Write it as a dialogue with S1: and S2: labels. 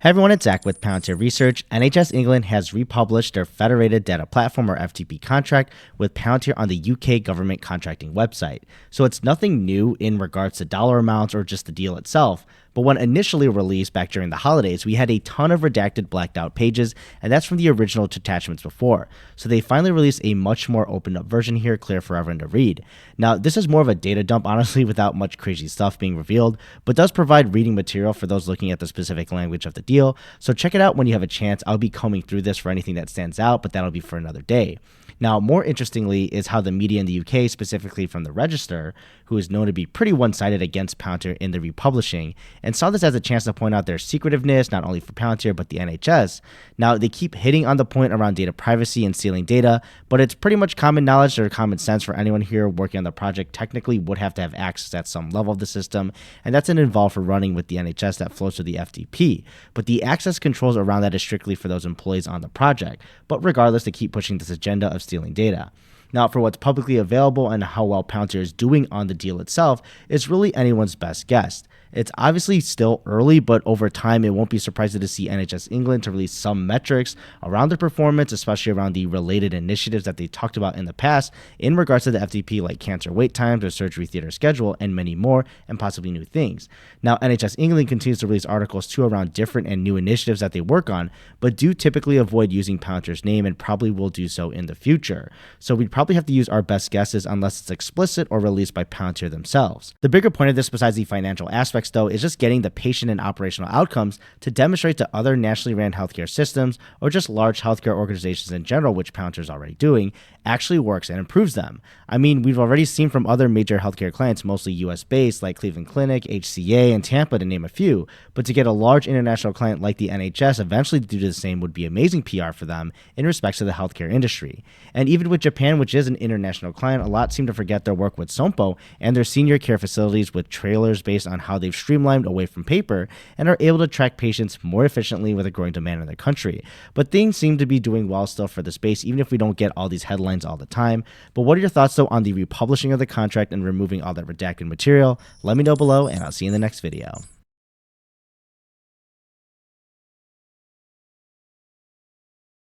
S1: Hey everyone, it's Zach with Palantir Research. NHS England has republished their Federated Data Platform or FTP contract with Palantir on the UK government contracting website. So it's nothing new in regards to dollar amounts or just the deal itself. But when initially released back during the holidays, we had a ton of redacted blacked out pages, and that's from the original attachments before. So they finally released a much more opened up version here, clear for everyone to read. Now, this is more of a data dump, honestly, without much crazy stuff being revealed, but does provide reading material for those looking at the specific language of the deal. So check it out when you have a chance. I'll be combing through this for anything that stands out, but that'll be for another day. Now, more interestingly is how the media in the UK, specifically from the Register, who is known to be pretty one-sided against Palantir in the republishing, and saw this as a chance to point out their secretiveness, not only for Palantir, but the NHS. Now, they keep hitting on the point around data privacy and stealing data, but it's pretty much common knowledge or common sense for anyone here working on the project technically would have to have access at some level of the system, and that's an involved for running with the NHS that flows through the FTP. But the access controls around that is strictly for those employees on the project. But regardless, they keep pushing this agenda of stealing data. Now, for what's publicly available and how well Palantir is doing on the deal itself, it's really anyone's best guess. It's obviously still early, but over time, it won't be surprising to see NHS England to release some metrics around their performance, especially around the related initiatives that they talked about in the past in regards to the FTP, like cancer wait times or surgery theater schedule, and many more, and possibly new things. Now, NHS England continues to release articles too around different and new initiatives that they work on, but do typically avoid using Palantir's name and probably will do so in the future. So we'd probably have to use our best guesses unless it's explicit or released by Palantir themselves. The bigger point of this, besides the financial aspects, though, is just getting the patient and operational outcomes to demonstrate to other nationally ran healthcare systems or just large healthcare organizations in general, which Palantir is already doing, actually works and improves them. I mean, we've already seen from other major healthcare clients, mostly US based, like Cleveland Clinic, HCA, and Tampa, to name a few, but to get a large international client like the NHS eventually to do the same would be amazing PR for them in respects to the healthcare industry. And even with Japan, which is an international client, a lot seem to forget their work with Sompo and their senior care facilities with trailers based on how they've streamlined away from paper and are able to track patients more efficiently with a growing demand in their country. But things seem to be doing well still for the space, even if we don't get all these headlines all the time. But what are your thoughts though on the republishing of the contract and removing all that redacted material? Let me know below, and I'll see you in the next video.